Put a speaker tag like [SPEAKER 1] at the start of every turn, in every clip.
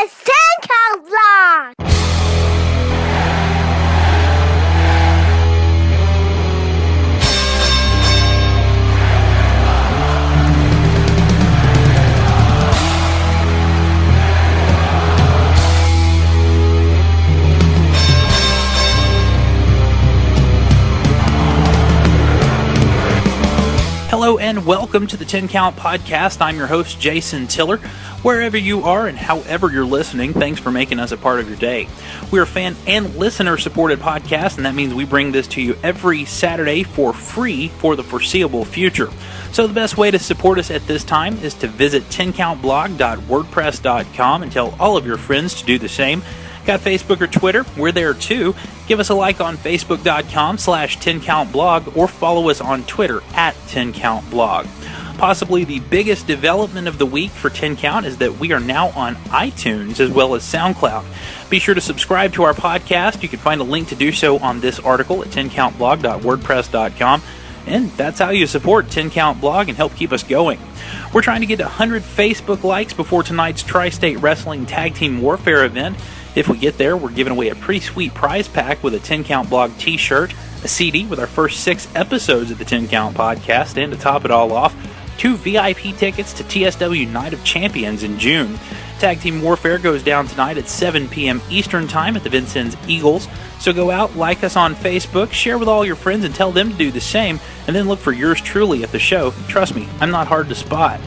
[SPEAKER 1] It's 10 Count Vlog!
[SPEAKER 2] Hello and welcome to the 10 Count Podcast. I'm your host, Jason Tiller. Wherever you are and however you're listening, thanks for making us a part of your day. We're a fan and listener-supported podcast, and that means we bring this to you every Saturday for free for the foreseeable future. So the best way to support us at this time is to visit 10countblog.wordpress.com and tell all of your friends to do the same. Got Facebook or Twitter? We're there too. Give us a like on Facebook.com/10countblog or follow us on Twitter @10countblog. Possibly the biggest development of the week for 10 Count is that we are now on iTunes as well as SoundCloud. Be sure to subscribe to our podcast. You can find a link to do so on this article at 10countblog.wordpress.com. And that's how you support 10 Count Blog and help keep us going. We're trying to get 100 Facebook likes before tonight's Tri-State Wrestling Tag Team Warfare event. If we get there, we're giving away a pretty sweet prize pack with a 10 Count Blog t-shirt, a CD with our first 6 episodes of the 10 Count Podcast, and to top it all off, 2 VIP tickets to TSW Night of Champions in June. Tag Team Warfare goes down tonight at 7 p.m. Eastern Time at the Vincennes Eagles. So go out, like us on Facebook, share with all your friends and tell them to do the same, and then look for yours truly at the show. Trust me, I'm not hard to spot.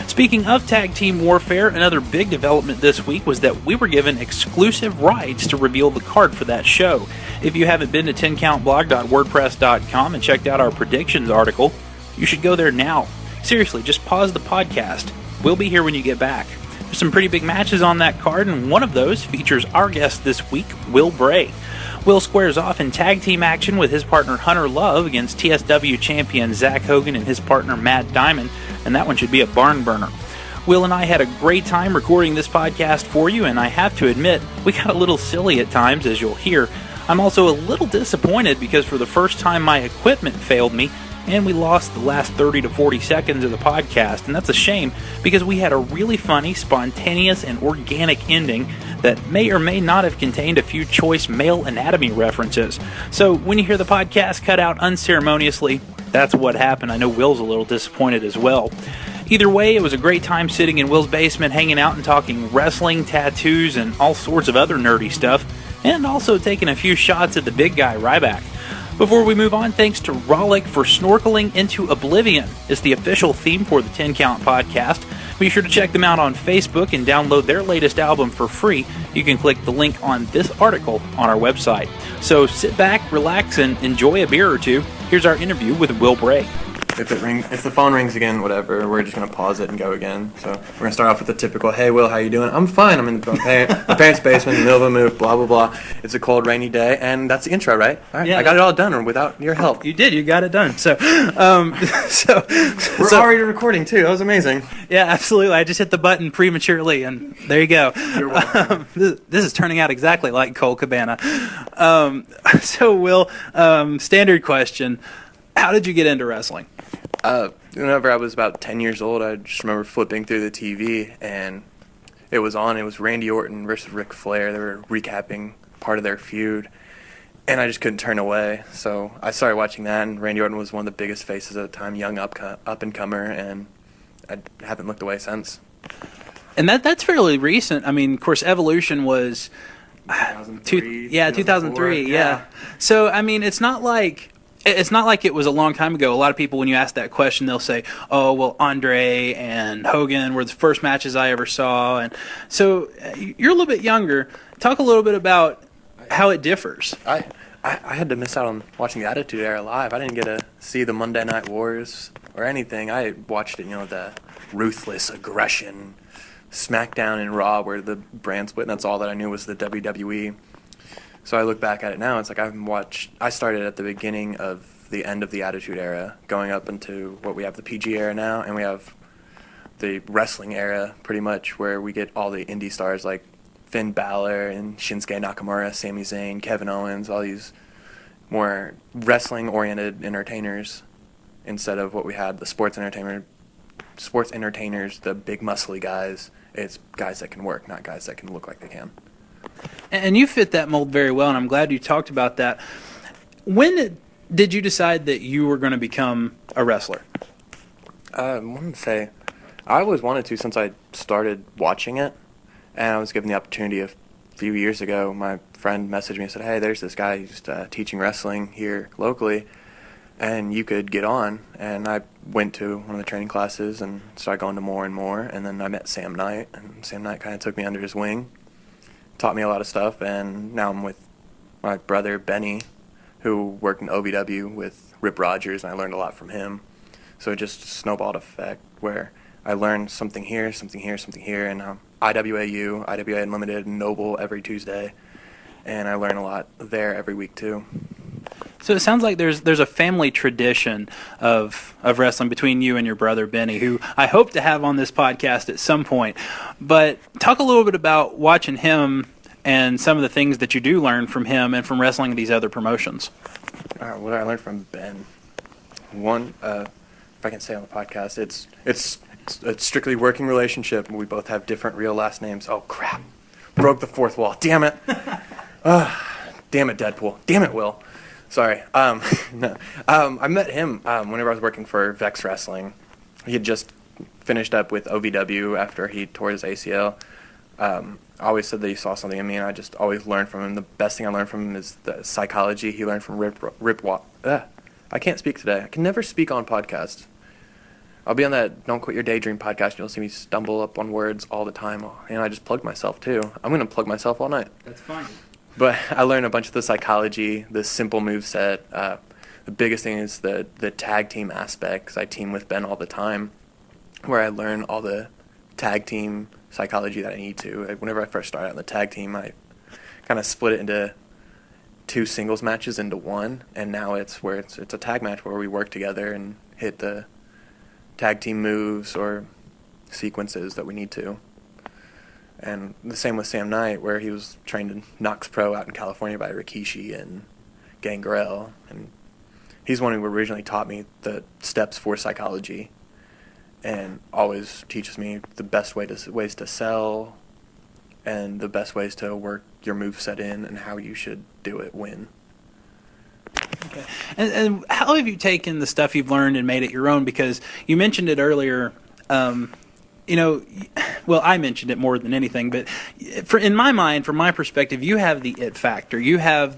[SPEAKER 2] Speaking of Tag Team Warfare, another big development this week was that we were given exclusive rights to reveal the card for that show. If you haven't been to 10countblog.wordpress.com and checked out our predictions article, you should go there now. Seriously, just pause the podcast. We'll be here when you get back. There's some pretty big matches on that card, and one of those features our guest this week, Will Bray. Will squares off in tag team action with his partner Hunter Love against TSW champion Zach Hogan and his partner Matt Diamond, and that one should be a barn burner. Will and I had a great time recording this podcast for you, and I have to admit, we got a little silly at times, as you'll hear. I'm also a little disappointed because for the first time my equipment failed me, and we lost the last 30 to 40 seconds of the podcast, and that's a shame because we had a really funny, spontaneous, and organic ending that may or may not have contained a few choice male anatomy references. So when you hear the podcast cut out unceremoniously, that's what happened. I know Will's a little disappointed as well. Either way, it was a great time sitting in Will's basement, hanging out and talking wrestling, tattoos, and all sorts of other nerdy stuff, and also taking a few shots at the big guy, Ryback. Before we move on, thanks to R.O.H for Snorkeling into Oblivion. It's the official theme for the 10 Count Podcast. Be sure to check them out on Facebook and download their latest album for free. You can click the link on this article on our website. So sit back, relax, and enjoy a beer or two. Here's our interview with Will Bray.
[SPEAKER 3] If the phone rings again, whatever, we're just going to pause it and go again. So we're going to start off with the typical, hey, Will, how you doing? I'm fine. I'm in my parents' basement, in the middle of a move, blah, blah, blah. It's a cold, rainy day, and that's the intro, right? All right, yeah, I got it all done without your help.
[SPEAKER 2] You did. You got it done. So,
[SPEAKER 3] we're already recording, too. That was amazing.
[SPEAKER 2] Yeah, absolutely. I just hit the button prematurely, and there you go.
[SPEAKER 3] You're welcome.
[SPEAKER 2] This is turning out exactly like Cole Cabana. So, Will, standard question. How did you get into wrestling?
[SPEAKER 3] Whenever I was about 10 years old, I just remember flipping through the TV, and it was on. It was Randy Orton versus Ric Flair. They were recapping part of their feud, and I just couldn't turn away. So I started watching that, and Randy Orton was one of the biggest faces at the time, young up-and-comer, and I haven't looked away since.
[SPEAKER 2] And that's fairly recent. I mean, of course, Evolution was
[SPEAKER 3] 2003.
[SPEAKER 2] 2003, yeah. So, I mean, it's not like it was a long time ago. A lot of people, when you ask that question, they'll say, oh, well, Andre and Hogan were the first matches I ever saw. And so you're a little bit younger. Talk a little bit about how it differs.
[SPEAKER 3] I had to miss out on watching the Attitude Era live. I didn't get to see the Monday Night Wars or anything. I watched it, the ruthless aggression, SmackDown and Raw, where the brand split, and that's all that I knew was the WWE. So I look back at it now, it's like I started at the beginning of the end of the Attitude Era, going up into what we have the PG era now, and we have the wrestling era, pretty much, where we get all the indie stars like Finn Balor and Shinsuke Nakamura, Sami Zayn, Kevin Owens, all these more wrestling-oriented entertainers instead of what we had, the sports entertainment sports entertainers, the big muscly guys, it's guys that can work, not guys that can look like they can.
[SPEAKER 2] And you fit that mold very well, and I'm glad you talked about that. When did you decide that you were going to become a wrestler?
[SPEAKER 3] I wanted to say, I always wanted to since I started watching it, and I was given the opportunity a few years ago. My friend messaged me and said, hey, there's this guy who's teaching wrestling here locally, and you could get on. And I went to one of the training classes and started going to more and more, and then I met Sam Knight, and Sam Knight kind of took me under his wing, taught me a lot of stuff, and now I'm with my brother Benny, who worked in OVW with Rip Rogers, and I learned a lot from him. So it just snowballed effect where I learned something here, something here, something here, and IWAU, IWA Unlimited, Noble every Tuesday, and I learn a lot there every week too.
[SPEAKER 2] So it sounds like there's a family tradition of wrestling between you and your brother Benny, who I hope to have on this podcast at some point. But talk a little bit about watching him and some of the things that you do learn from him and from wrestling these other promotions.
[SPEAKER 3] What I learned from Ben, one, if I can say on the podcast, it's a strictly working relationship. We both have different real last names. Oh crap! Broke the fourth wall. Damn it! Damn it, Deadpool. Damn it, Will. Sorry. No. I met him whenever I was working for Vex Wrestling. He had just finished up with OVW after he tore his ACL. I always said that he saw something in me, and I just always learned from him. The best thing I learned from him is the psychology he learned from I can't speak today. I can never speak on podcasts. I'll be on that Don't Quit Your Daydream podcast. You'll see me stumble up on words all the time, and I just plug myself too. I'm going to plug myself all night.
[SPEAKER 2] That's fine.
[SPEAKER 3] But I learned a bunch of the psychology, the simple moveset. The biggest thing is the tag team aspect, because I team with Ben all the time, where I learn all the tag team psychology that I need to. Whenever I first started on the tag team, I kind of split it into 2 singles matches into one, and now it's a tag match where we work together and hit the tag team moves or sequences that we need to. And the same with Sam Knight, where he was trained in Knox Pro out in California by Rikishi and Gangrel, and he's one who originally taught me the steps for psychology and always teaches me the best ways to sell and the best ways to work your moveset in and how you should do it when.
[SPEAKER 2] Okay. And how have you taken the stuff you've learned and made it your own? Because you mentioned it earlier, well, I mentioned it more than anything, but in my mind, from my perspective, you have the it factor. You have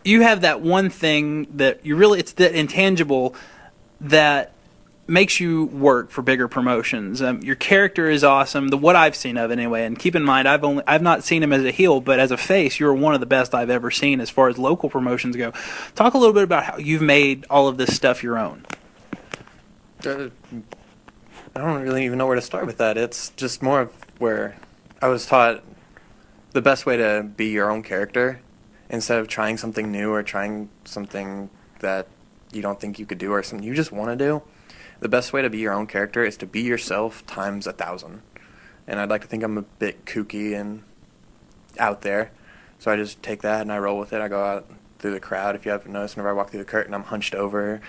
[SPEAKER 2] that one thing that it's that intangible that makes you work for bigger promotions. Your character is awesome, what I've seen of it anyway. And keep in mind, I've not seen him as a heel, but as a face, you're one of the best I've ever seen as far as local promotions go. Talk a little bit about how you've made all of this stuff your own.
[SPEAKER 3] I don't really even know where to start with that. It's just more of where I was taught the best way to be your own character instead of trying something new or trying something that you don't think you could do or something you just want to do. The best way to be your own character is to be yourself times 1,000. And I'd like to think I'm a bit kooky and out there. So I just take that and I roll with it. I go out through the crowd. If you haven't noticed, whenever I walk through the curtain, I'm hunched over,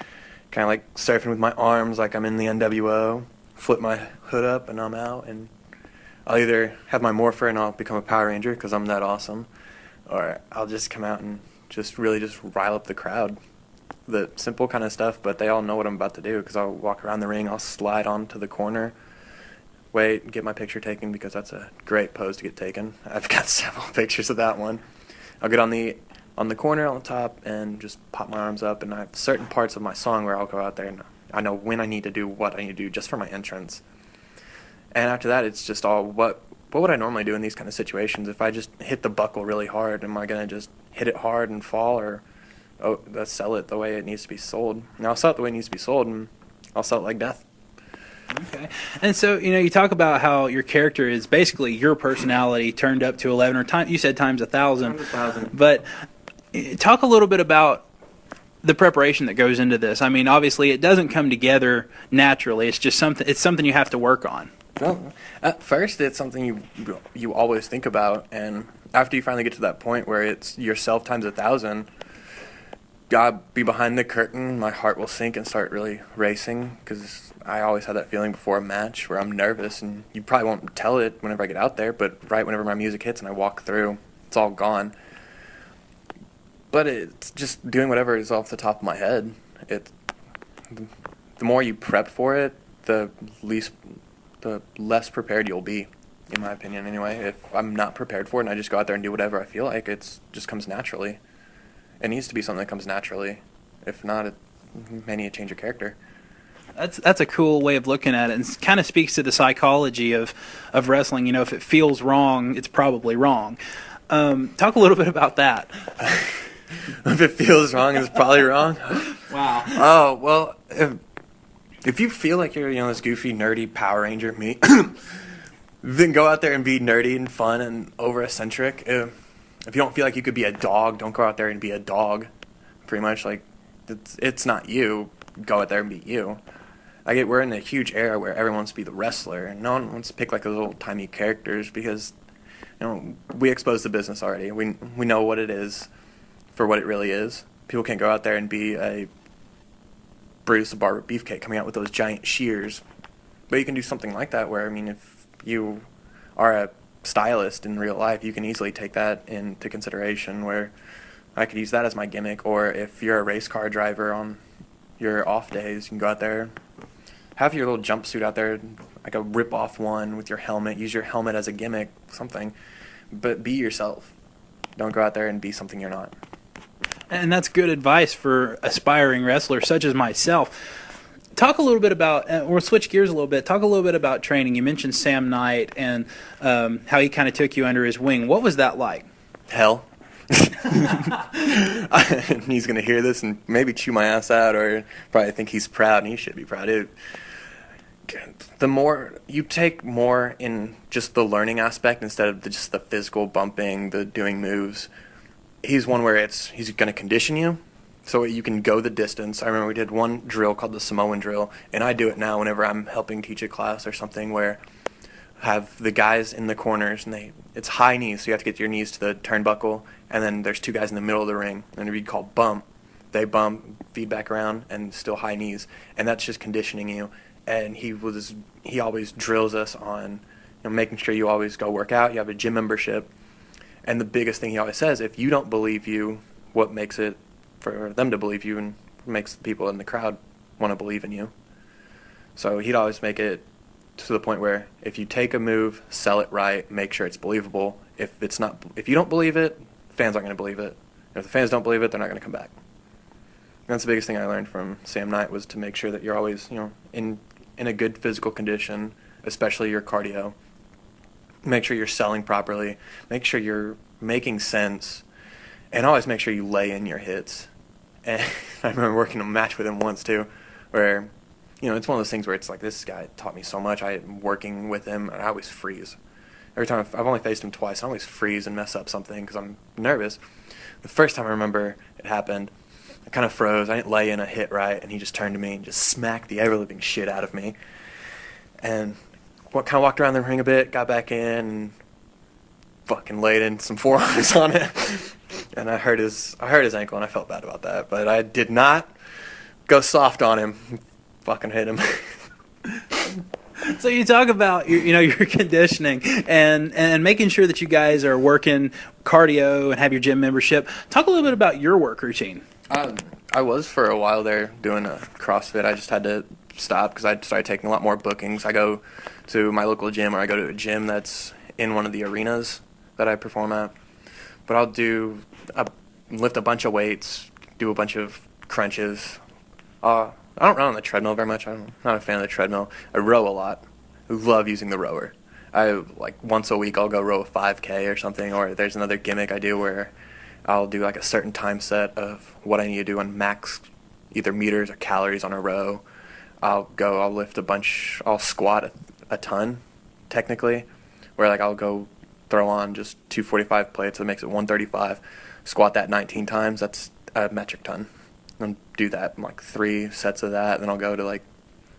[SPEAKER 3] kind of like surfing with my arms like I'm in the NWO. Flip my hood up and I'm out. And I'll either have my morpher and I'll become a Power Ranger because I'm that awesome, or I'll just come out and just rile up the crowd. The simple kind of stuff, but they all know what I'm about to do because I'll walk around the ring, I'll slide onto the corner, wait, get my picture taken because that's a great pose to get taken. I've got several pictures of that one. I'll get on the corner on the top and just pop my arms up, and I have certain parts of my song where I'll go out there and I know when I need to do what I need to do just for my entrance. And after that, it's just all what would I normally do in these kind of situations? If I just hit the buckle really hard, am I going to just hit it hard and fall, or let's sell it the way it needs to be sold? And I'll sell it the way it needs to be sold, and I'll sell it like death.
[SPEAKER 2] Okay. And so, you talk about how your character is basically your personality turned up to 11, or you said times 1,000.
[SPEAKER 3] 1,000.
[SPEAKER 2] But talk a little bit about the preparation that goes into this. I mean, obviously, it doesn't come together naturally. It's just something you have to work on.
[SPEAKER 3] Well, at first, it's something you always think about, and after you finally get to that point where it's yourself times 1,000, gotta be behind the curtain, my heart will sink and start really racing, because I always have that feeling before a match where I'm nervous, and you probably won't tell it whenever I get out there, but right whenever my music hits and I walk through, it's all gone. But it's just doing whatever is off the top of my head. The more you prep for it, the less prepared you'll be, in my opinion anyway. If I'm not prepared for it and I just go out there and do whatever I feel like, it just comes naturally. It needs to be something that comes naturally. If not, it may need to change your character.
[SPEAKER 2] That's a cool way of looking at it, and kind of speaks to the psychology of wrestling. You know, if it feels wrong, it's probably wrong. Talk a little bit about that.
[SPEAKER 3] If it feels wrong, it's probably wrong.
[SPEAKER 2] Wow.
[SPEAKER 3] Oh, well, if you feel like you're, this goofy, nerdy Power Ranger me, then go out there and be nerdy and fun and over-eccentric. If you don't feel like you could be a dog, don't go out there and be a dog. Pretty much, like, it's not you. Go out there and be you. We're in a huge era where everyone wants to be the wrestler, and no one wants to pick like those little tiny characters, because we expose the business already. We know what it is for what it really is. People can't go out there and be a Bruce the Barber Beefcake coming out with those giant shears, but you can do something like that where, if you are a stylist in real life, you can easily take that into consideration, where I could use that as my gimmick. Or if you're a race car driver on your off days, you can go out there, have your little jumpsuit out there, like a rip-off one with your helmet, use your helmet as a gimmick, something, but be yourself. Don't go out there and be something you're not.
[SPEAKER 2] And that's good advice for aspiring wrestlers such as myself. Talk a little bit about, we'll switch gears a little bit, talk a little bit about training. You mentioned Sam Knight and how he kind of took you under his wing. What was that like?
[SPEAKER 3] Hell. He's going to hear this and maybe chew my ass out, or probably think he's proud, and he should be proud. The more you take more in just the learning aspect instead of just the physical bumping, the doing moves, he's one where he's going to condition you so you can go the distance. I remember we did one drill called the Samoan drill, and I do it now whenever I'm helping teach a class or something, where have the guys in the corners, and it's high knees, so you have to get your knees to the turnbuckle, and then there's two guys in the middle of the ring, and it'd be called bump. They bump, feed back around, and still high knees, and that's just conditioning you. And he always drills us on making sure you always go work out, you have a gym membership, and the biggest thing he always says, if you don't believe you, what makes it for them to believe you, and makes the people in the crowd want to believe in you? So he'd always make it to the point where if you take a move, sell it right, make sure it's believable. If you don't believe it, fans aren't going to believe it. And if the fans don't believe it, they're not going to come back. And that's the biggest thing I learned from Sam Knight, was to make sure that you're always, in a good physical condition, especially your cardio. Make sure you're selling properly. Make sure you're making sense, and always make sure you lay in your hits. And I remember working a match with him once too, where it's one of those things where it's like, this guy taught me so much. I'm working with him, and I always freeze. Every time I've only faced him twice, I always freeze and mess up something because I'm nervous. The first time I remember it happened, I kind of froze. I didn't lay in a hit right, and he just turned to me and just smacked the ever-living shit out of me. And kind of walked around the ring a bit, got back in, and fucking laid in some forearms on it. And I hurt his ankle, and I felt bad about that. But I did not go soft on him. Fucking hit him.
[SPEAKER 2] So you talk about your conditioning and making sure that you guys are working cardio and have your gym membership. Talk a little bit about your work routine.
[SPEAKER 3] I was for a while there doing a CrossFit. I just had to stop because I started taking a lot more bookings. I go to my local gym, or I go to a gym that's in one of the arenas that I perform at. But I'll lift a bunch of weights, do a bunch of crunches. I don't run on the treadmill very much. I'm not a fan of the treadmill. I row a lot. I love using the rower. Once a week I'll go row a 5K or something, or there's another gimmick I do where I'll do a certain time set of what I need to do on max either meters or calories on a row. I'll lift a bunch, I'll squat a ton, technically, where I'll go throw on just 245 plates, that makes it 135, squat that 19 times, that's a metric ton. And do that, 3 sets of that, then I'll go to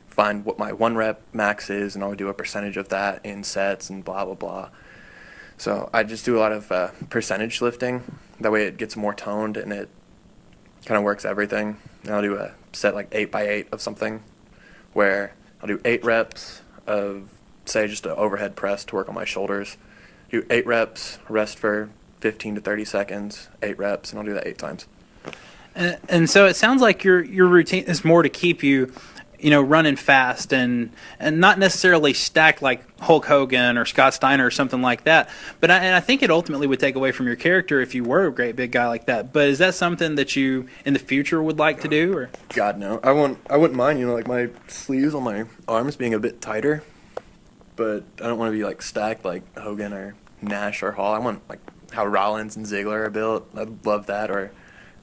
[SPEAKER 3] find what my 1 rep max is, and I'll do a percentage of that in sets and blah, blah, blah. So I just do a lot of percentage lifting. That way it gets more toned, and kind of works everything. And I'll do a set like 8x8 of something where I'll do 8 reps of, say, just an overhead press to work on my shoulders. Do 8 reps, rest for 15 to 30 seconds, 8 reps, and I'll do that 8 times.
[SPEAKER 2] And so it sounds like your routine is more to keep you, running fast and not necessarily stacked like Hulk Hogan or Scott Steiner or something like that. But I think it ultimately would take away from your character if you were a great big guy like that. But is that something that you in the future would like to do? Or
[SPEAKER 3] God, no. I wouldn't mind, like my sleeves on my arms being a bit tighter. But I don't want to be like stacked like Hogan or Nash or Hall. I want like how Rollins and Ziggler are built. I'd love that. Or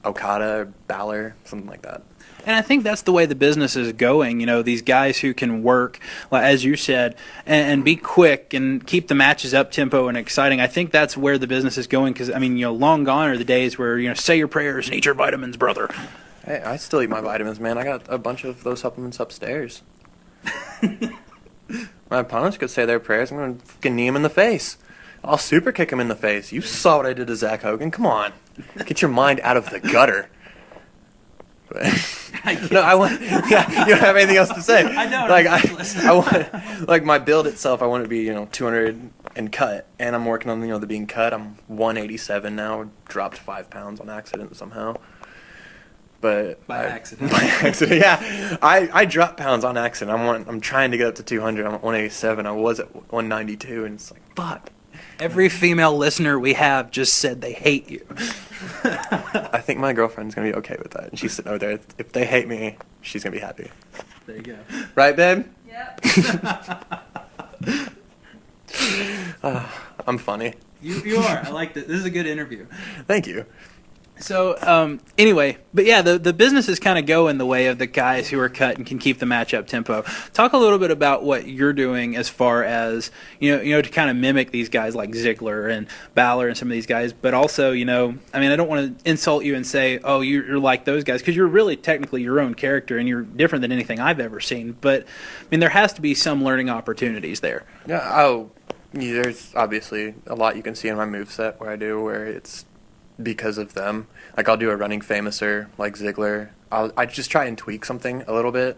[SPEAKER 3] Okada or Balor, something like that.
[SPEAKER 2] And I think that's the way the business is going. These guys who can work, as you said, and be quick and keep the matches up tempo and exciting. I think that's where the business is going because, long gone are the days where, say your prayers and eat your vitamins, brother.
[SPEAKER 3] Hey, I still eat my vitamins, man. I got a bunch of those supplements upstairs. My opponents could say their prayers. I'm going to fucking knee him in the face. I'll super kick him in the face. You saw what I did to Zach Hogan. Come on. Get your mind out of the gutter. No, I want. Yeah, you don't have anything else to say.
[SPEAKER 2] I know.
[SPEAKER 3] I want, like my build itself. I want it to be 200 and cut, and I'm working on the being cut. I'm 187 now. Dropped 5 pounds on accident somehow. But
[SPEAKER 2] by accident.
[SPEAKER 3] By accident, yeah. I dropped pounds on accident. I'm trying to get up to 200. I'm at 187. I was at 192, and it's like fuck.
[SPEAKER 2] Every female listener we have just said they hate you.
[SPEAKER 3] I think my girlfriend's going to be okay with that. And she's sitting over there. If they hate me, she's going to be happy.
[SPEAKER 2] There you go.
[SPEAKER 3] Right, babe?
[SPEAKER 1] Yep.
[SPEAKER 3] I'm funny.
[SPEAKER 2] You are. I like this. This is a good interview.
[SPEAKER 3] Thank you.
[SPEAKER 2] So, anyway, but yeah, the business is kind of going the way of the guys who are cut and can keep the match up tempo. Talk a little bit about what you're doing as far as, to kind of mimic these guys like Ziggler and Balor and some of these guys, but also, I don't want to insult you and say, oh, you're like those guys, because you're really technically your own character and you're different than anything I've ever seen. But, there has to be some learning opportunities there.
[SPEAKER 3] Yeah, there's obviously a lot you can see in my moveset where it's because of them. Like I'll do a running famouser like Ziggler. I just try and tweak something a little bit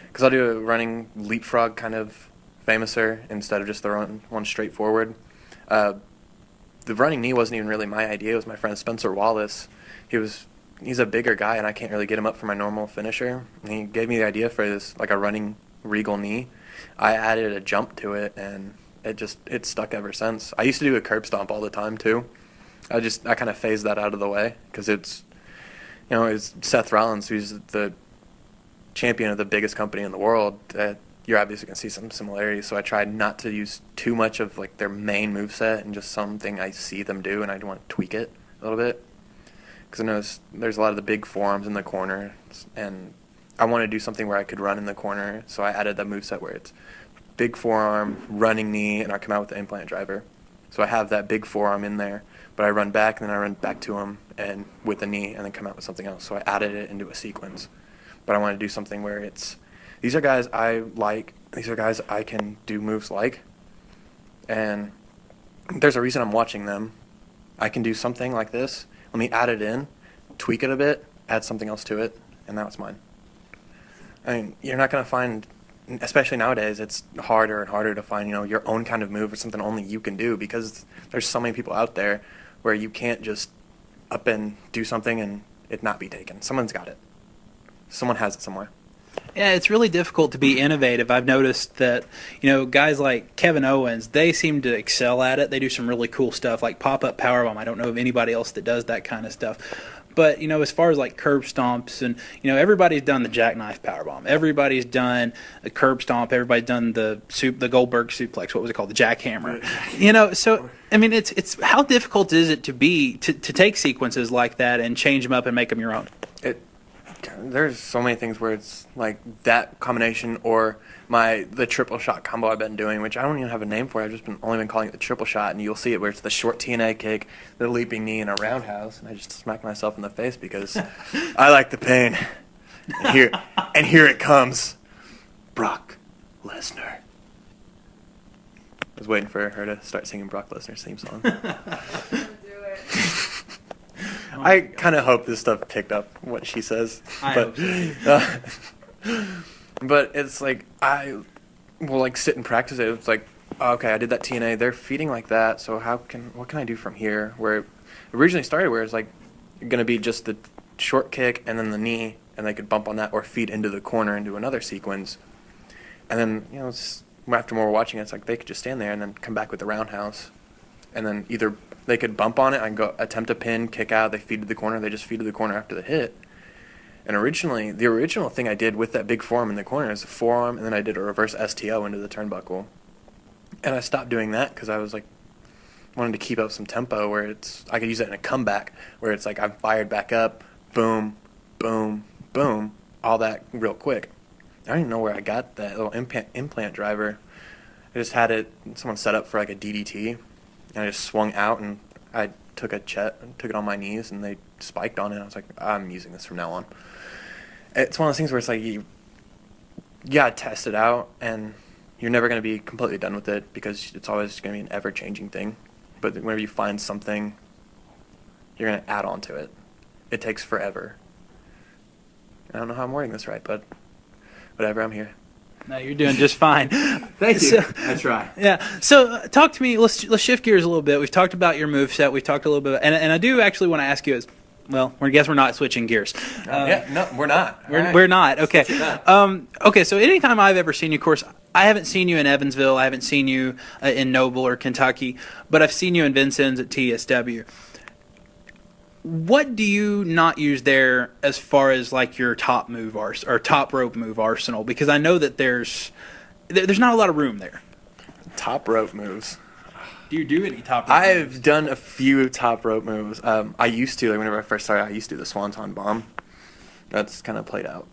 [SPEAKER 3] because I'll do a running leapfrog kind of famouser instead of just the one straight forward. The running knee wasn't even really my idea. It was my friend Spencer Wallace. He's a bigger guy and I can't really get him up for my normal finisher. And he gave me the idea for this like a running regal knee. I added a jump to it and it stuck ever since. I used to do a curb stomp all the time too. I kind of phased that out of the way because it's Seth Rollins who's the champion of the biggest company in the world. You're obviously going to see some similarities. So I tried not to use too much of like their main moveset and just something I see them do, and I want to tweak it a little bit because I know there's a lot of the big forearms in the corner, and I want to do something where I could run in the corner. So I added that moveset where it's big forearm, running knee, and I come out with the implant driver. So I have that big forearm in there. But I run back, and then I run back to him and with the knee, and then come out with something else. So I added it into a sequence. But I want to do something where these are guys I like, these are guys I can do moves like, and there's a reason I'm watching them. I can do something like this. Let me add it in, tweak it a bit, add something else to it, and now it's mine. I mean, you're not going to find, especially nowadays, it's harder and harder to find, your own kind of move or something only you can do because there's so many people out there where you can't just up and do something and it not be taken. Someone's got it. Someone has it somewhere.
[SPEAKER 2] Yeah, it's really difficult to be innovative. I've noticed that, guys like Kevin Owens, they seem to excel at it. They do some really cool stuff like pop-up powerbomb. I don't know of anybody else that does that kind of stuff. But, as far as like curb stomps and, everybody's done the jackknife powerbomb. Everybody's done a curb stomp. Everybody's done the Goldberg suplex. What was it called? The jackhammer. So, it's how difficult is it to take sequences like that and change them up and make them your own?
[SPEAKER 3] There's so many things where it's like that combination or the triple shot combo I've been doing, which I don't even have a name for. I've just only been calling it the triple shot, and you'll see it where it's the short TNA kick, the leaping knee, and a roundhouse, and I just smack myself in the face because I like the pain. And here it comes, Brock Lesnar. I was waiting for her to start singing Brock Lesnar's theme song. I kind of hope this stuff picked up what she says.
[SPEAKER 2] Hope so.
[SPEAKER 3] But it's like I will like sit and practice it. It's like, okay, I did that TNA. They're feeding like that, so what can I do from here? Where it originally started, where it's like going to be just the short kick and then the knee, and they could bump on that or feed into the corner into another sequence. And then after more watching it, it's like they could just stand there and then come back with the roundhouse, and then either they could bump on it, I can go attempt a pin, kick out, they feed to the corner, they just feed to the corner after the hit. And originally, the original thing I did with that big forearm in the corner is a forearm, and then I did a reverse STO into the turnbuckle. And I stopped doing that because I was like, wanted to keep up some tempo where I could use it in a comeback, where it's like I'm fired back up, boom, boom, boom, all that real quick. I don't even know where I got that little implant driver. I just had someone set up for like a DDT, and I just swung out, and I took it on my knees, and they spiked on it. I was like, I'm using this from now on. It's one of those things where it's like you gotta test it out, and you're never going to be completely done with it because it's always going to be an ever-changing thing. But whenever you find something, you're going to add on to it. It takes forever. I don't know how I'm wording this right, but whatever, I'm here.
[SPEAKER 2] No, you're doing just fine.
[SPEAKER 3] Thank you. I try.
[SPEAKER 2] Yeah. So talk to me. Let's shift gears a little bit. We've talked about your moveset. We've talked a little bit, and I do actually want to ask you I guess we're not switching gears.
[SPEAKER 3] No, we're not.
[SPEAKER 2] We're not. Okay. Okay. So anytime I've ever seen you, of course, I haven't seen you in Evansville. I haven't seen you in Noble or Kentucky, but I've seen you in Vincennes at TSW. What do you not use there as far as like your top move or top rope move arsenal? Because I know that there's not a lot of room there.
[SPEAKER 3] Top rope moves.
[SPEAKER 2] Do you do any top rope
[SPEAKER 3] I've
[SPEAKER 2] moves?
[SPEAKER 3] done a few top rope moves. I used to, whenever I first started, I used to do the Swanton Bomb. That's kind of played out.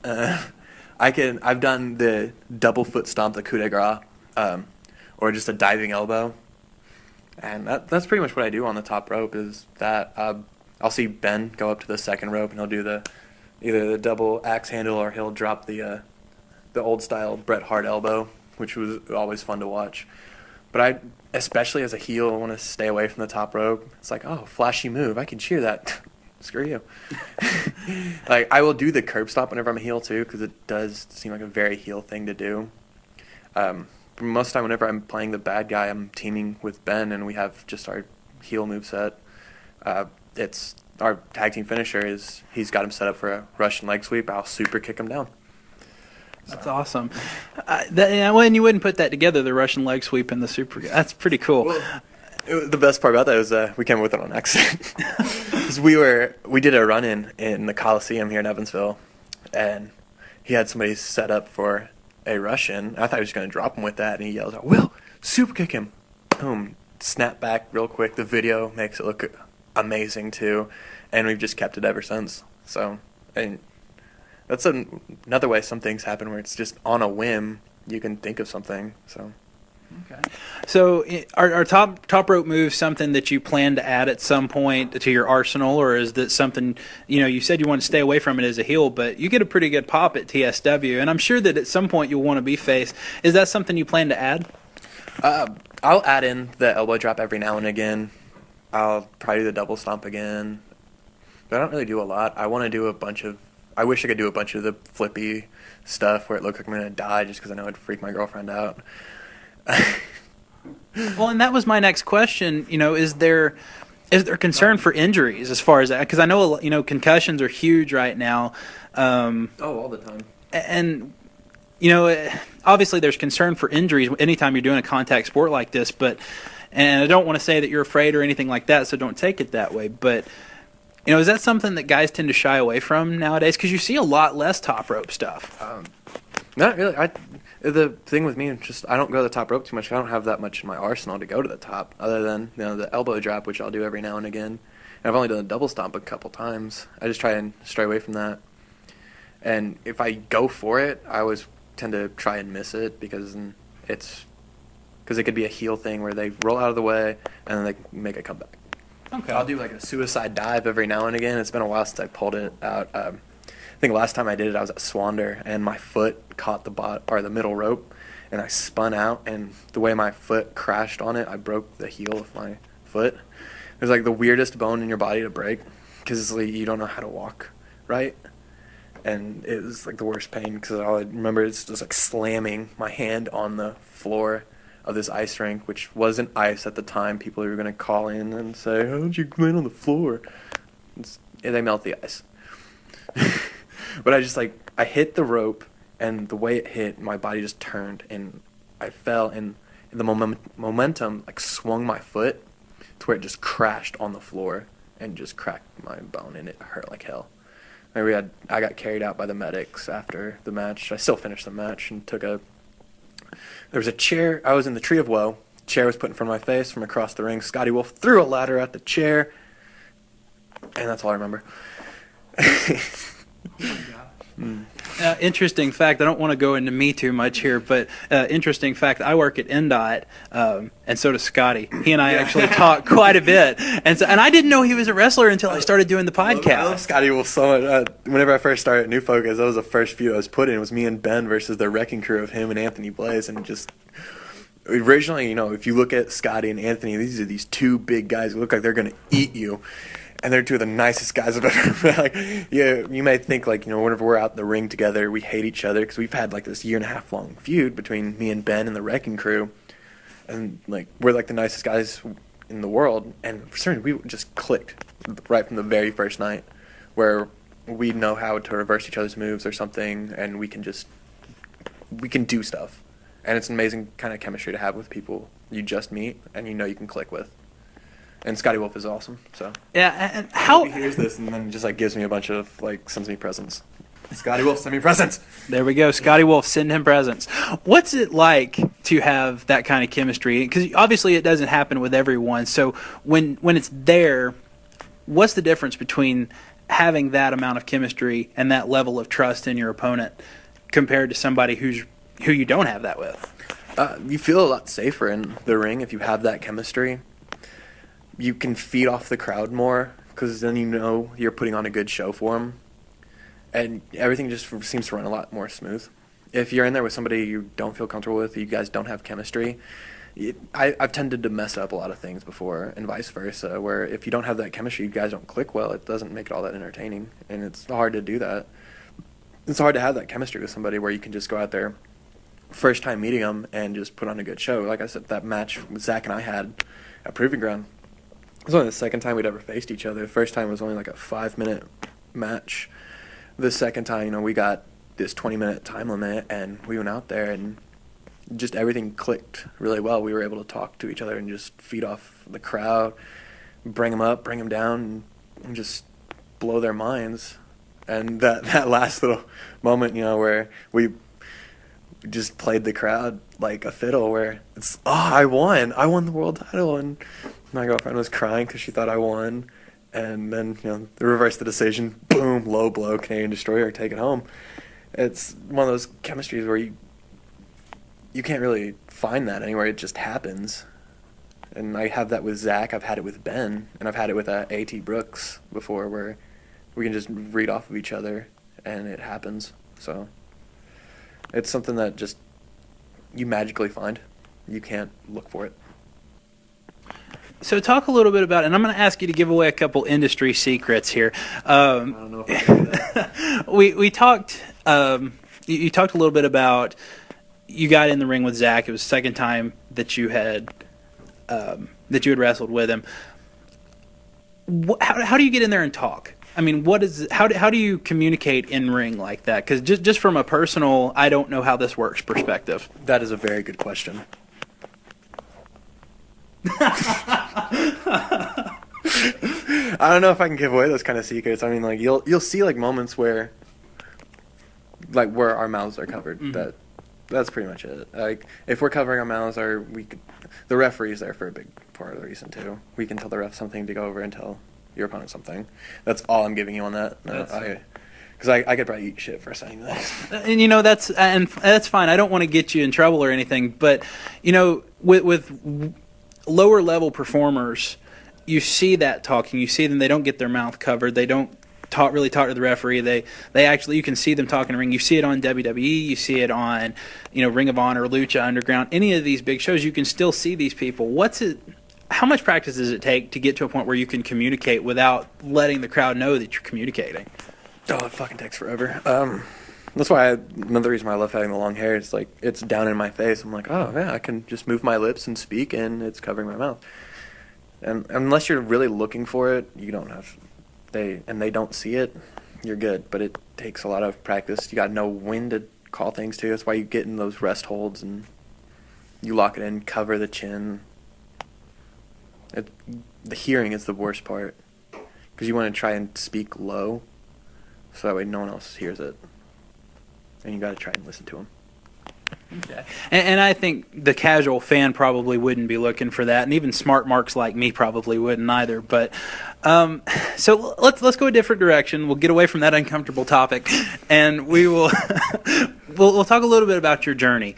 [SPEAKER 3] I've done the double foot stomp, the coup de grace, or just a diving elbow. And that's pretty much what I do on the top rope is that I'll see Ben go up to the second rope, and he'll do either the double axe handle, or he'll drop the old style Bret Hart elbow, which was always fun to watch. But especially as a heel, I want to stay away from the top rope. It's like, oh, flashy move. I can cheer that. Screw you. Like, I will do the curb stop whenever I'm a heel, too, because it does seem like a very heel thing to do. Most of the time, whenever I'm playing the bad guy, I'm teaming with Ben, and we have just our heel moveset. It's our tag team finisher is he's got him set up for a Russian leg sweep. I'll super kick him down.
[SPEAKER 2] That's awesome. And you wouldn't put that together, the Russian leg sweep and the super. That's pretty cool.
[SPEAKER 3] Well, the best part about that was we came up with it on accident. 'Cause we did a run-in the Coliseum here in Evansville, and he had somebody set up for a Russian. I thought he was going to drop him with that, and he yells out, "Will, super kick him!" Boom, snap back real quick. The video makes it look amazing too, and we've just kept it ever since. So, and that's another way some things happen where it's just on a whim you can think of something. So.
[SPEAKER 2] Okay. So, are top rope moves something that you plan to add at some point to your arsenal, or is that something you said you want to stay away from it as a heel, but you get a pretty good pop at TSW, and I'm sure that at some point you'll want to be face. Is that something you plan to add?
[SPEAKER 3] I'll add in the elbow drop every now and again. I'll probably do the double stomp again, but I don't really do a lot. I want to do I wish I could do a bunch of the flippy stuff where it looks like I'm going to die just because I know it'd freak my girlfriend out.
[SPEAKER 2] Well, and that was my next question. Is there concern for injuries as far as that? Because I know concussions are huge right now.
[SPEAKER 3] All the time.
[SPEAKER 2] And obviously there's concern for injuries anytime you're doing a contact sport like this. And I don't want to say that you're afraid or anything like that, so don't take it that way. But is that something that guys tend to shy away from nowadays? Because you see a lot less top rope stuff.
[SPEAKER 3] Not really. The thing with me is just I don't go to the top rope too much. I don't have that much in my arsenal to go to the top, other than the elbow drop, which I'll do every now and again. And I've only done a double stomp a couple times. I just try and stray away from that. And if I go for it, I always tend to try and miss it because it could be a heel thing where they roll out of the way and then they make a comeback.
[SPEAKER 2] Okay.
[SPEAKER 3] I'll do like a suicide dive every now and again. It's been a while since I pulled it out. I think last time I did it, I was at Swander, and my foot caught the middle rope, and I spun out, and the way my foot crashed on it, I broke the heel of my foot. It was like the weirdest bone in your body to break. because like, you don't know how to walk right. And it was like the worst pain because all I remember is just like slamming my hand on the floor of this ice rink, which wasn't ice at the time. People were going to call in and say, "How did you land on the floor?" They melt the ice. But I hit the rope, and the way it hit, my body just turned, and I fell, and the momentum like swung my foot to where it just crashed on the floor and just cracked my bone, and it hurt like hell. I got carried out by the medics after the match. I still finished the match and there was a chair. I was in the Tree of Woe. Chair was put in front of my face from across the ring. Scotty Wolf threw a ladder at the chair, and that's all I remember.
[SPEAKER 2] Interesting fact. I don't want to go into me too much here, but interesting fact. I work at NDOT, and so does Scotty. He and I actually talk quite a bit, and I didn't know he was a wrestler until I started doing the podcast. I
[SPEAKER 3] love Scotty Wolf so much. Whenever I first started at New Focus, that was the first feud I was put in. It was me and Ben versus the Wrecking Crew of him and Anthony Blaze, and just originally, if you look at Scotty and Anthony, these are these two big guys who look like they're gonna eat you. And they're two of the nicest guys I've ever met. You may think, whenever we're out in the ring together, we hate each other because we've had, this 1.5 year long feud between me and Ben and the Wrecking Crew. And, we're, the nicest guys in the world. And for some reason, we just clicked right from the very first night where we know how to reverse each other's moves or something, and we can do stuff. And it's an amazing kind of chemistry to have with people you just meet and you can click with. And Scotty Wolf is awesome. So
[SPEAKER 2] yeah, and how
[SPEAKER 3] he hears this and then just gives me a bunch of sends me presents. Scotty Wolf, send me presents.
[SPEAKER 2] There we go. Scotty Wolf, send him presents. What's it like to have that kind of chemistry? Because obviously it doesn't happen with everyone. So when it's there, what's the difference between having that amount of chemistry and that level of trust in your opponent compared to somebody who you don't have that with?
[SPEAKER 3] You feel a lot safer in the ring if you have that chemistry. You can feed off the crowd more because then you're putting on a good show for them. And everything just seems to run a lot more smooth. If you're in there with somebody you don't feel comfortable with, you guys don't have chemistry, I've tended to mess up a lot of things before and vice versa, where if you don't have that chemistry, you guys don't click well, it doesn't make it all that entertaining. And it's hard to do that. It's hard to have that chemistry with somebody where you can just go out there, first time meeting them, and just put on a good show. Like I said, that match Zach and I had at Proving Ground, it was only the second time we'd ever faced each other. The first time was only a 5-minute match. The second time, we got this 20-minute time limit, and we went out there, and just everything clicked really well. We were able to talk to each other and just feed off the crowd, bring them up, bring them down, and just blow their minds. And that last little moment, where we just played the crowd like a fiddle, where it's, I won the world title, and my girlfriend was crying because she thought I won, and then they reversed the decision, boom, low blow, Canadian Destroyer, take it home. It's one of those chemistries where you can't really find that anywhere. It just happens. And I have that with Zach, I've had it with Ben, and I've had it with A.T. Brooks before, where we can just read off of each other and it happens. So it's something that just you magically find. You can't look for it.
[SPEAKER 2] So talk a little bit about, and I'm going to ask you to give away a couple industry secrets here.
[SPEAKER 3] I don't know if I can do that.
[SPEAKER 2] we talked. You talked a little bit about you got in the ring with Zach. It was the second time that you had wrestled with him. How do you get in there and talk? I mean, how do you communicate in ring like that? Because just from a personal, I don't know how this works perspective.
[SPEAKER 3] That is a very good question. I don't know if I can give away those kind of secrets. I mean, you'll see moments where our mouths are covered. Mm-hmm. That's pretty much it. If we're covering our mouths, the referee's there for a big part of the reason too. We can tell the ref something to go over and tell your opponent something. That's all I'm giving you on that. Because I could probably eat shit for saying that.
[SPEAKER 2] And that's fine. I don't want to get you in trouble or anything, but with lower level performers, you see that talking. You see them; they don't get their mouth covered. They don't really talk to the referee. They actually, you can see them talking in the ring. You see it on WWE. You see it on Ring of Honor, Lucha Underground. Any of these big shows, you can still see these people. how much practice does it take to get to a point where you can communicate without letting the crowd know that you're communicating?
[SPEAKER 3] Oh, it fucking takes forever. That's why another reason why I love having the long hair is like it's down in my face. I'm like, oh yeah, I can just move my lips and speak, and it's covering my mouth. And unless you're really looking for it, you don't have. They don't see it, you're good. But it takes a lot of practice. You got to know when to call things to. That's why you get in those rest holds and you lock it in, cover the chin. The hearing is the worst part because you want to try and speak low, so that way no one else hears it. And you got to try and listen to them.
[SPEAKER 2] Okay. And I think the casual fan probably wouldn't be looking for that, and even smart marks like me probably wouldn't either. But so let's go a different direction. We'll get away from that uncomfortable topic, and we will we'll talk a little bit about your journey.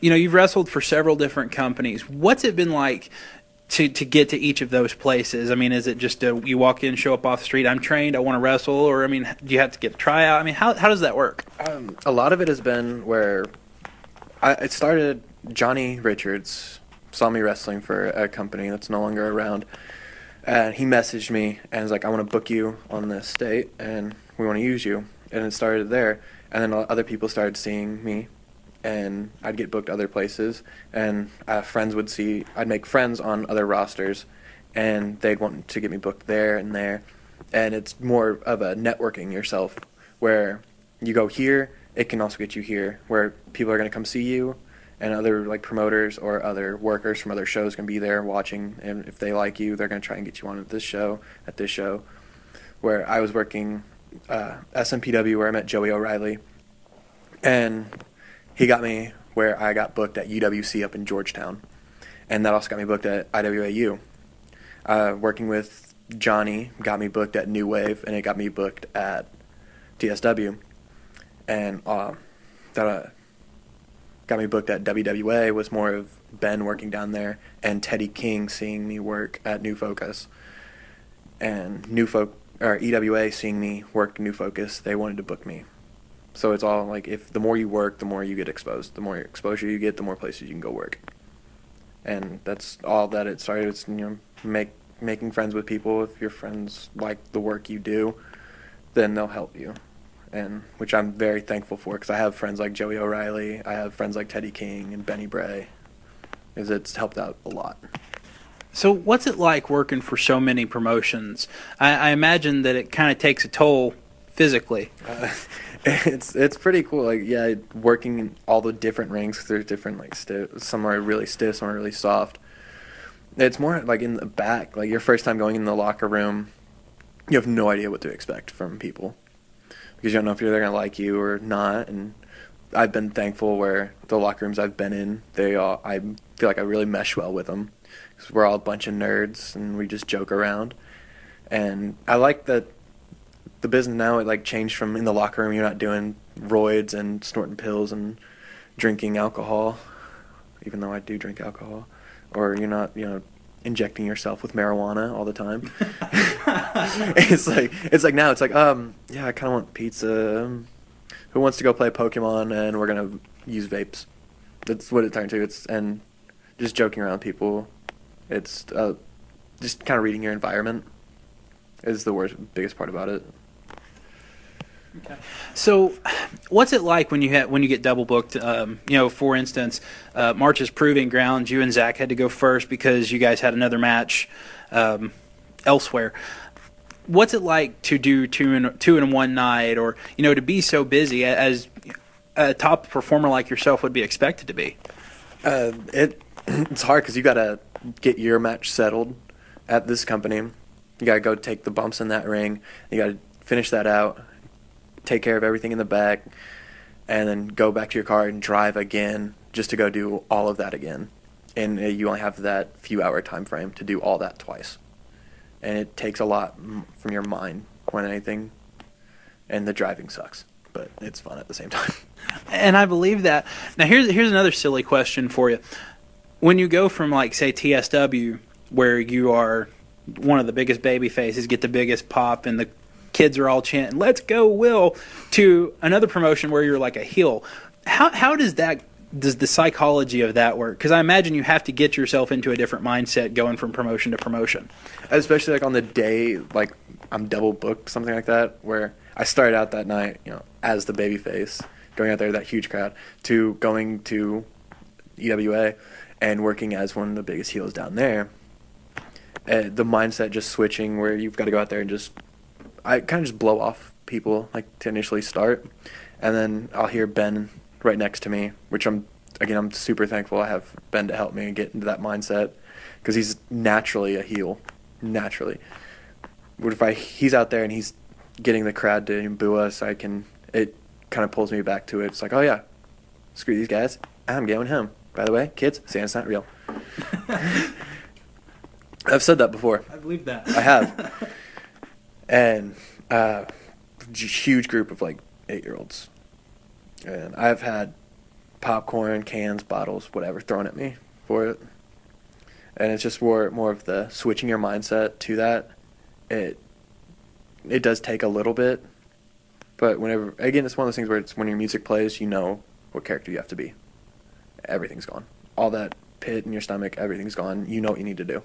[SPEAKER 2] You've wrestled for several different companies. What's it been like to get to each of those places? I mean, is it just you walk in, show up off the street, I'm trained, I want to wrestle, or do you have to get a tryout? I mean, how does that work?
[SPEAKER 3] A lot of it has been where it started. Johnny Richards saw me wrestling for a company that's no longer around, and he messaged me and was like, I want to book you on this date, and we want to use you. And it started there, and then other people started seeing me, and I'd get booked other places, and I'd make friends on other rosters, and they'd want to get me booked there and there, and it's more of a networking yourself, where you go here, it can also get you here, where people are going to come see you, and other like promoters or other workers from other shows can be there watching, and if they like you, they're going to try and get you on at this show, where I was working SMPW, where I met Joey O'Reilly, and he got me where I got booked at UWC up in Georgetown. And that also got me booked at IWAU. Working with Johnny got me booked at New Wave, and it got me booked at TSW. And that got me booked at WWA was more of Ben working down there, and Teddy King seeing me work at New Focus. And EWA seeing me work New Focus, they wanted to book me. So it's all like, if the more you work, the more you get exposed. The more exposure you get, the more places you can go work. And that's all that it started. It's making friends with people. If your friends like the work you do, then they'll help you. And which I'm very thankful for, because I have friends like Joey O'Reilly. I have friends like Teddy King and Benny Bray, because it's helped out a lot.
[SPEAKER 2] So what's it like working for so many promotions? I imagine that it kind of takes a toll physically.
[SPEAKER 3] It's pretty cool. Like, yeah, working in all the different rings, 'cause there's different, like, some are really stiff, some are really soft. It's more like in the back, like your first time going in the locker room, you have no idea what to expect from people, because you don't know if they're going to like you or not. And I've been thankful where the locker rooms I've been in, I feel like I really mesh well with them, because we're all a bunch of nerds and we just joke around. And I like that the business now, it like changed from in the locker room, you're not doing roids and snorting pills and drinking alcohol, even though I do drink alcohol, or you're not, injecting yourself with marijuana all the time. It's like now it's like, yeah, I kind of want pizza. Who wants to go play Pokemon, and we're going to use vapes. That's what it turned to. And just joking around with people. It's just kind of reading your environment is the biggest part about it.
[SPEAKER 2] Okay. So, what's it like when you get double booked? For instance, March's Proving Grounds, you and Zach had to go first because you guys had another match elsewhere. What's it like to do two in one night, or to be so busy as a top performer like yourself would be expected to be?
[SPEAKER 3] It's hard because you got to get your match settled at this company. You got to go take the bumps in that ring. You got to finish that out, take care of everything in the back, and then go back to your car and drive again just to go do all of that again. And you only have that few hour time frame to do all that twice. And it takes a lot from your mind more than anything. And the driving sucks, but it's fun at the same time.
[SPEAKER 2] And I believe that. Now here's another silly question for you. When you go from, like, say, TSW, where you are one of the biggest baby faces, get the biggest pop, and the kids are all chanting, "Let's go, Will," to another promotion where you're like a heel, how does that does the psychology of that work? Because I imagine you have to get yourself into a different mindset going from promotion to promotion.
[SPEAKER 3] Especially like on the day, like I'm double booked, something like that, where I started out that night, as the babyface, going out there, that huge crowd, to going to EWA and working as one of the biggest heels down there. The mindset just switching where you've got to go out there and I kind of just blow off people like to initially start, and then I'll hear Ben right next to me, which I'm super thankful I have Ben to help me get into that mindset, because he's naturally a heel, naturally. But if he's out there and he's getting the crowd to boo us, it kind of pulls me back to it. It's like, oh yeah, screw these guys, I'm getting him. By the way, kids, Santa's not real. I've said that before.
[SPEAKER 2] I believe that.
[SPEAKER 3] I have. And huge group of like 8-year-olds. And I've had popcorn, cans, bottles, whatever thrown at me for it. And it's just more of the switching your mindset to that. It does take a little bit. But it's one of those things where it's when your music plays, you know what character you have to be. Everything's gone. All that pit in your stomach, everything's gone. You know what you need to do.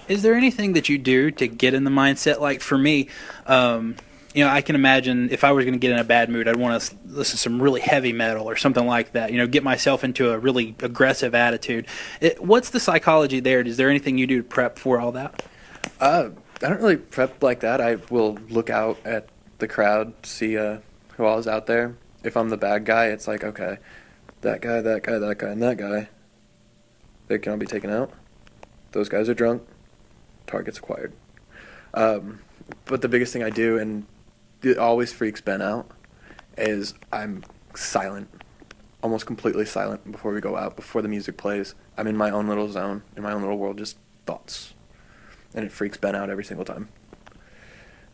[SPEAKER 2] Is there anything that you do to get in the mindset? Like for me, I can imagine if I was going to get in a bad mood, I'd want to listen to some really heavy metal or something like that, get myself into a really aggressive attitude. What's the psychology there? Is there anything you do to prep for all that?
[SPEAKER 3] I don't really prep like that. I will look out at the crowd, see who all is out there. If I'm the bad guy, it's like, okay, that guy, and that guy, they can all be taken out. Those guys are drunk. Targets acquired. But the biggest thing I do, and it always freaks Ben out, is I'm silent, almost completely silent before we go out, before the music plays. I'm in my own little zone, in my own little world, just thoughts. And it freaks Ben out every single time.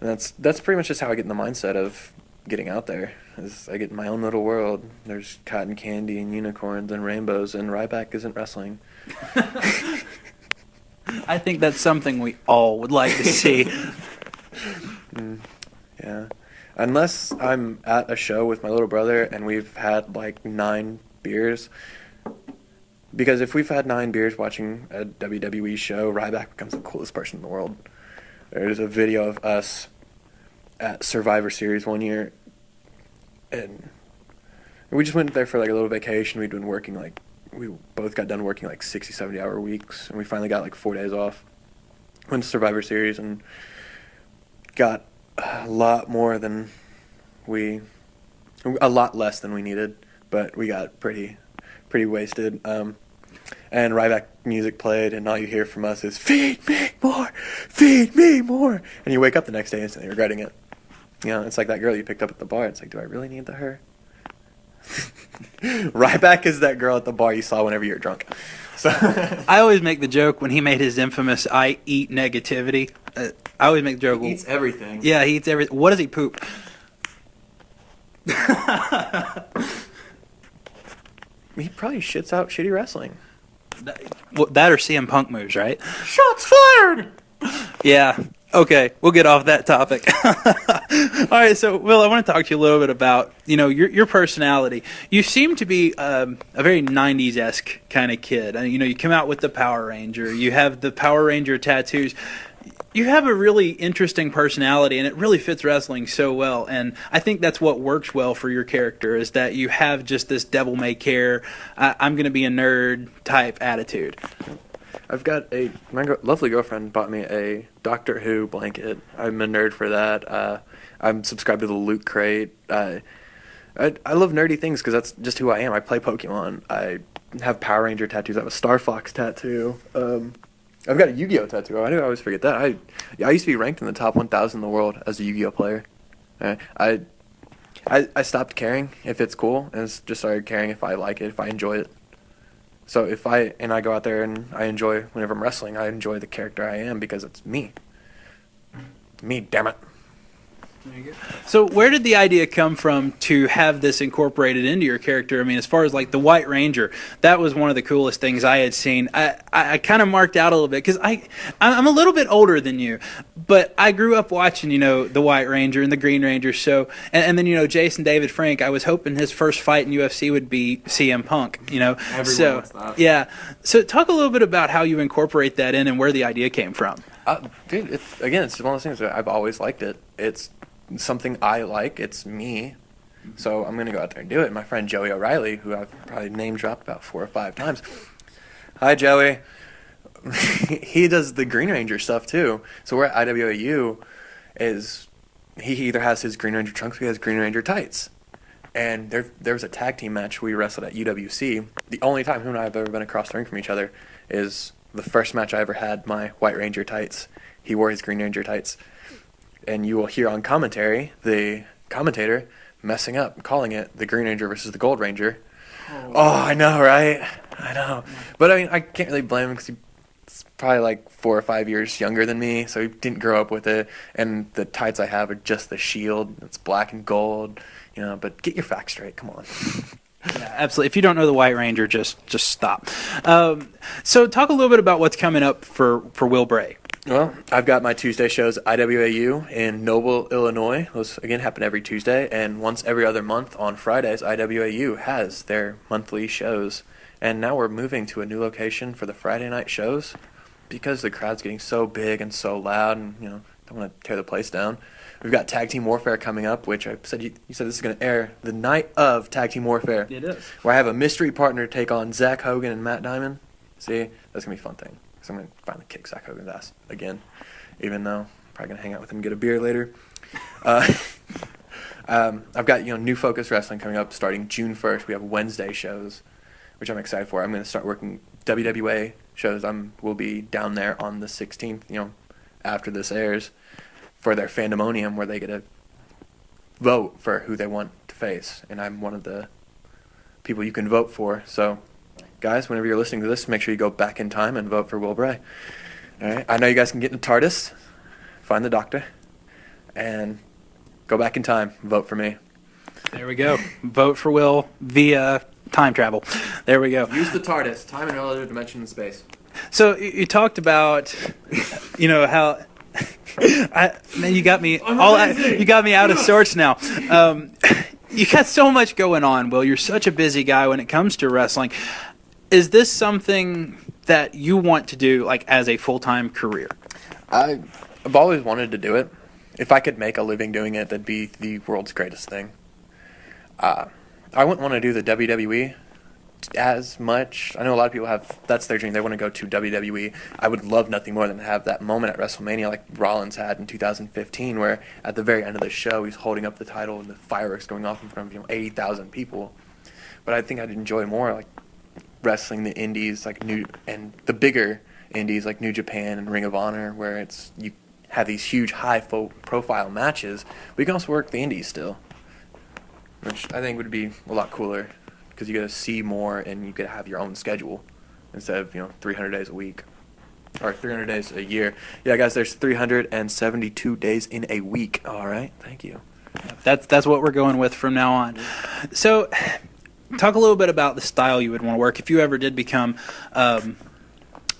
[SPEAKER 3] And that's pretty much just how I get in the mindset of getting out there. Is I get in my own little world. There's cotton candy and unicorns and rainbows, and Ryback isn't wrestling.
[SPEAKER 2] I think that's something we all would like to see.
[SPEAKER 3] Yeah. Unless I'm at a show with my little brother and we've had like 9 beers. Because if we've had 9 beers watching a WWE show, Ryback becomes the coolest person in the world. There's a video of us at Survivor Series one year, and we just went there for like a little vacation. We'd been working we both got done working like 60, 70-hour weeks, and we finally got like 4 days off. Went to Survivor Series and got a lot less than we needed, but we got pretty wasted. And Ryback music played, and all you hear from us is, feed me more, and you wake up the next day instantly regretting it. It's like that girl you picked up at the bar. It's like, do I really need her? Ryback is that girl at the bar you saw whenever you're drunk. So
[SPEAKER 2] I always make the joke when he made his infamous "I eat negativity." I always make the joke.
[SPEAKER 3] He eats everything.
[SPEAKER 2] Yeah, he eats everything. What does he poop?
[SPEAKER 3] He probably shits out shitty wrestling.
[SPEAKER 2] That or CM Punk moves, right?
[SPEAKER 3] Shots fired!
[SPEAKER 2] Yeah. Okay, we'll get off that topic. All right, so Will, I want to talk to you a little bit about your personality. You seem to be a very '90s-esque kind of kid. You come out with the Power Ranger. You have the Power Ranger tattoos. You have a really interesting personality, and it really fits wrestling so well. And I think that's what works well for your character, is that you have just this devil-may-care, I'm going to be a nerd type attitude.
[SPEAKER 3] I've got my lovely girlfriend bought me a Doctor Who blanket. I'm a nerd for that. I'm subscribed to the Loot Crate. I love nerdy things because that's just who I am. I play Pokemon. I have Power Ranger tattoos. I have a Star Fox tattoo. I've got a Yu-Gi-Oh tattoo. I always forget that. I used to be ranked in the top 1,000 in the world as a Yu-Gi-Oh player. I stopped caring if it's cool and just started caring if I like it, if I enjoy it. So if I go out there and I enjoy, whenever I'm wrestling, I enjoy the character I am because it's me. Me, damn it.
[SPEAKER 2] So where did the idea come from to have this incorporated into your character? I mean, as far as like the White Ranger, that was one of the coolest things I had seen. I kind of marked out a little bit because I'm a little bit older than you, but I grew up watching, the White Ranger and the Green Ranger show. And then, Jason David Frank, I was hoping his first fight in UFC would be CM Punk,
[SPEAKER 3] Everyone wants that.
[SPEAKER 2] Yeah. So talk a little bit about how you incorporate that in and where the idea came from.
[SPEAKER 3] Dude, it's one of those things that I've always liked it. It's something I like. It's me. So I'm going to go out there and do it. My friend Joey O'Reilly, who I've probably name dropped about 4 or 5 times. Hi, Joey. He does the Green Ranger stuff too. So we're at IWAU. He either has his Green Ranger trunks or he has Green Ranger tights. And there was a tag team match we wrestled at UWC. The only time him and I have ever been across the ring from each other is the first match I ever had my White Ranger tights. He wore his Green Ranger tights. And you will hear on commentary the commentator messing up, calling it the Green Ranger versus the Gold Ranger. Oh, I know, right? I know. But I mean, I can't really blame him because he's probably like 4 or 5 years younger than me, so he didn't grow up with it. And the tights I have are just the shield. It's black and gold, but get your facts straight. Come on.
[SPEAKER 2] Yeah, absolutely. If you don't know the White Ranger, just stop. So talk a little bit about what's coming up for Will Bray.
[SPEAKER 3] Well, I've got my Tuesday shows at IWAU in Noble, Illinois. Those, again, happen every Tuesday. And once every other month on Fridays, IWAU has their monthly shows. And now we're moving to a new location for the Friday night shows because the crowd's getting so big and so loud and, don't want to tear the place down. We've got Tag Team Warfare coming up, which I said you said this is going to air the night of Tag Team Warfare.
[SPEAKER 2] It is.
[SPEAKER 3] Where I have a mystery partner take on Zach Hogan and Matt Diamond. See, that's going to be a fun thing. So I'm going to finally kick Zach Hogan's ass again, even though I'm probably going to hang out with him and get a beer later. I've got, New Focus Wrestling coming up starting June 1st. We have Wednesday shows, which I'm excited for. I'm going to start working WWA shows. We'll be down there on the 16th, after this airs, for their Fandomonium, where they get to vote for who they want to face. And I'm one of the people you can vote for. So, guys, whenever you're listening to this, make sure you go back in time and vote for Will Bray. All right? I know you guys can get in the TARDIS, find the doctor, and go back in time. Vote for me.
[SPEAKER 2] There we go. Vote for Will via time travel. There we go.
[SPEAKER 3] Use the TARDIS, time and relative dimension and space.
[SPEAKER 2] So you talked about, how you got me you got me out of sorts now. You got so much going on, Will. You're such a busy guy when it comes to wrestling. Is this something that you want to do like as a full-time career?
[SPEAKER 3] I've always wanted to do it. If I could make a living doing it, that'd be the world's greatest thing. I wouldn't want to do the WWE as much. I know a lot of people that's their dream. They want to go to WWE. I would love nothing more than to have that moment at WrestleMania like Rollins had in 2015, where at the very end of the show he's holding up the title and the fireworks going off in front of 80,000 people. But I think I'd enjoy more like wrestling the indies, like the bigger indies like New Japan and Ring of Honor, where you have these huge high-profile matches, but you can also work the indies still, which I think would be a lot cooler because you get to see more and you get to have your own schedule instead of 300 days a week or 300 days a year. Yeah, guys, there's 372 days in a week. All right, thank you.
[SPEAKER 2] That's what we're going with from now on. So, talk a little bit about the style you would want to work if you ever did become a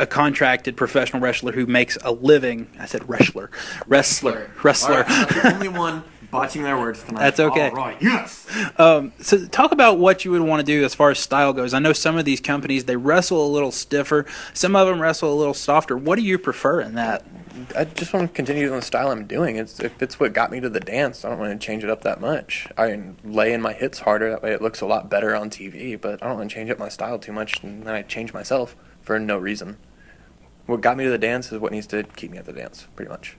[SPEAKER 2] contracted professional wrestler who makes a living. I said wrestler.
[SPEAKER 3] All right, I'm the only one botching their words tonight.
[SPEAKER 2] That's okay.
[SPEAKER 3] All right, yes.
[SPEAKER 2] So talk about what you would want to do as far as style goes. I know some of these companies, they wrestle a little stiffer. Some of them wrestle a little softer. What do you prefer in that?
[SPEAKER 3] I just want to continue doing the style I'm doing. If it's what got me to the dance, I don't want to change it up that much. I can lay in my hits harder. That way it looks a lot better on TV, but I don't want to change up my style too much, and then I change myself for no reason. What got me to the dance is what needs to keep me at the dance, pretty much.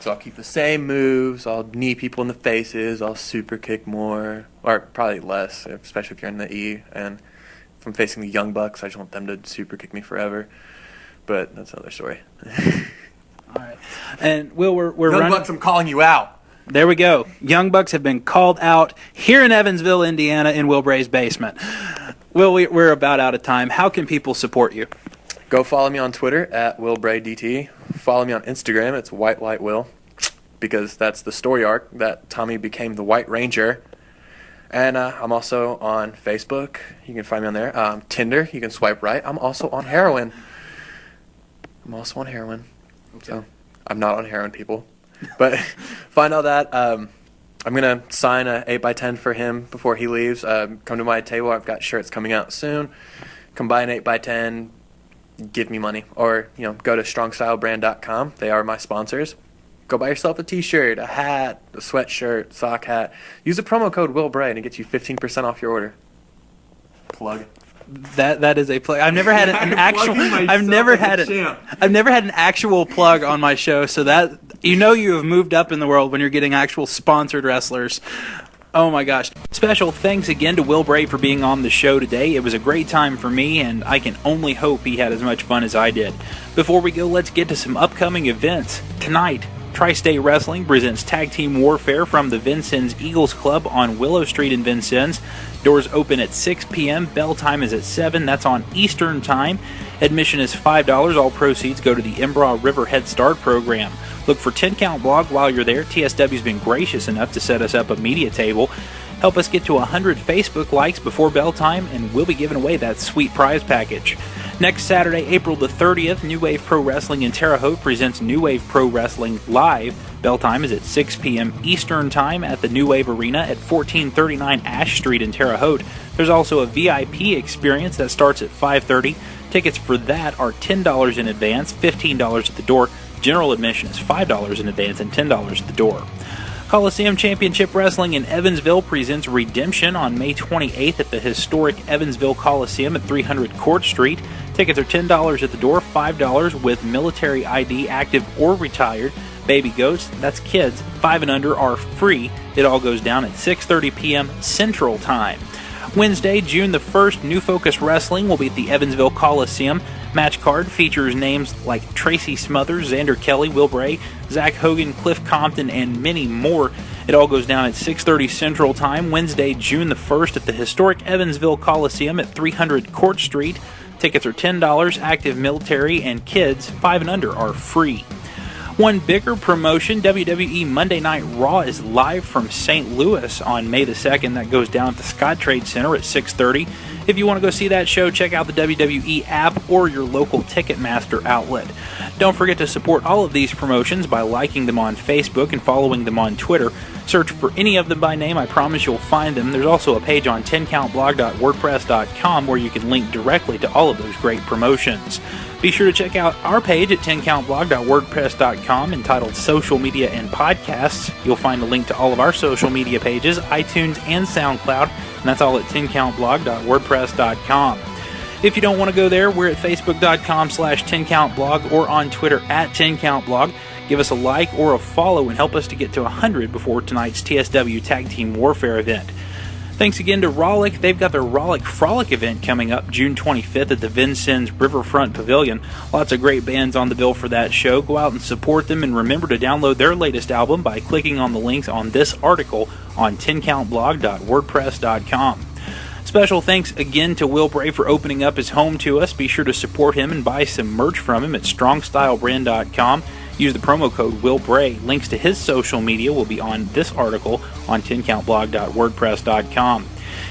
[SPEAKER 3] So I'll keep the same moves. I'll knee people in the faces. I'll super kick more, or probably less, especially if you're in the E. And if I'm facing the Young Bucks, I just want them to super kick me forever. But that's another story.
[SPEAKER 2] All right. And Will, we're
[SPEAKER 3] Young
[SPEAKER 2] running.
[SPEAKER 3] Bucks, I'm calling you out.
[SPEAKER 2] There we go. Young Bucks have been called out here in Evansville, Indiana, in Will Bray's basement. Will, we're about out of time. How can people support you?
[SPEAKER 3] Go follow me on Twitter at WillBrayDT. Follow me on Instagram. It's White Light Will. because that's the story arc that Tommy became the White Ranger. And I'm also on Facebook. You can find me on there. Tinder, you can swipe right. I'm also on heroin. Okay. So I'm not on heroin, people. But find all that. I'm going to sign a 8x10 for him before he leaves. Come to my table. I've got shirts coming out soon. Come buy an 8x10. Give me money. Or, go to strongstylebrand.com. They are my sponsors. Go buy yourself a t-shirt, a hat, a sweatshirt, sock hat. Use the promo code WillBray and it gets you 15% off your order. Plug.
[SPEAKER 2] That is a plug. I've never had an actual. I've never had an actual plug on my show. So that you have moved up in the world when you're getting actual sponsored wrestlers. Oh my gosh. Special thanks again to Will Bray for being on the show today. It was a great time for me, and I can only hope he had as much fun as I did. Before we go, let's get to some upcoming events. Tonight, Tri-State Wrestling presents Tag Team Warfare from the Vincennes Eagles Club on Willow Street in Vincennes. Doors open at 6 p.m. Bell time is at 7. That's on Eastern Time. Admission is $5. All proceeds go to the Embra River Head Start program. Look for 10 Count Blog while you're there. TSW's been gracious enough to set us up a media table. Help us get to 100 Facebook likes before bell time, and we'll be giving away that sweet prize package. Next Saturday, April the 30th, New Wave Pro Wrestling in Terre Haute presents New Wave Pro Wrestling Live. Bell time is at 6 p.m. Eastern Time at the New Wave Arena at 1439 Ash Street in Terre Haute. There's also a VIP experience that starts at 5:30. Tickets for that are $10 in advance, $15 at the door. General admission is $5 in advance and $10 at the door. Coliseum Championship Wrestling in Evansville presents Redemption on May 28th at the historic Evansville Coliseum at 300 Court Street. Tickets are $10 at the door, $5 with military ID, active or retired. Baby goats, that's kids, 5 and under, are free. It all goes down at 6:30 p.m. Central Time. Wednesday, June the 1st, New Focus Wrestling will be at the Evansville Coliseum. Match card features names like Tracy Smothers, Xander Kelly, Will Bray, Zach Hogan, Cliff Compton, and many more. It all goes down at 6:30 Central Time, Wednesday, June the 1st at the historic Evansville Coliseum at 300 Court Street. Tickets are $10, active military, and kids 5 and under are free. One bigger promotion, WWE Monday Night Raw is live from St. Louis on May the 2nd. That goes down at the Scott Trade Center at 6:30. If you want to go see that show, check out the WWE app or your local Ticketmaster outlet. Don't forget to support all of these promotions by liking them on Facebook and following them on Twitter. Search for any of them by name. I promise you'll find them. There's also a page on 10countblog.wordpress.com where you can link directly to all of those great promotions. Be sure to check out our page at 10countblog.wordpress.com entitled Social Media and Podcasts. You'll find a link to all of our social media pages, iTunes and SoundCloud, and that's all at 10countblog.wordpress.com. If you don't want to go there, we're at facebook.com/10countblog or on Twitter at 10countblog. Give us a like or a follow and help us to get to 100 before tonight's TSW Tag Team Warfare event. Thanks again to Rollick. They've got their Rollick Frolic event coming up June 25th at the Vincennes Riverfront Pavilion. Lots of great bands on the bill for that show. Go out and support them, and remember to download their latest album by clicking on the links on this article on 10countblog.wordpress.com. Special thanks again to Will Bray for opening up his home to us. Be sure to support him and buy some merch from him at strongstylebrand.com. Use the promo code WillBray. Links to his social media will be on this article on 10countblog.wordpress.com.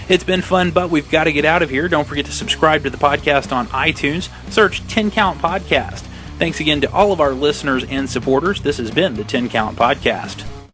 [SPEAKER 2] It's been fun, but we've got to get out of here. Don't forget to subscribe to the podcast on iTunes. Search 10 Count Podcast. Thanks again to all of our listeners and supporters. This has been the 10 Count Podcast.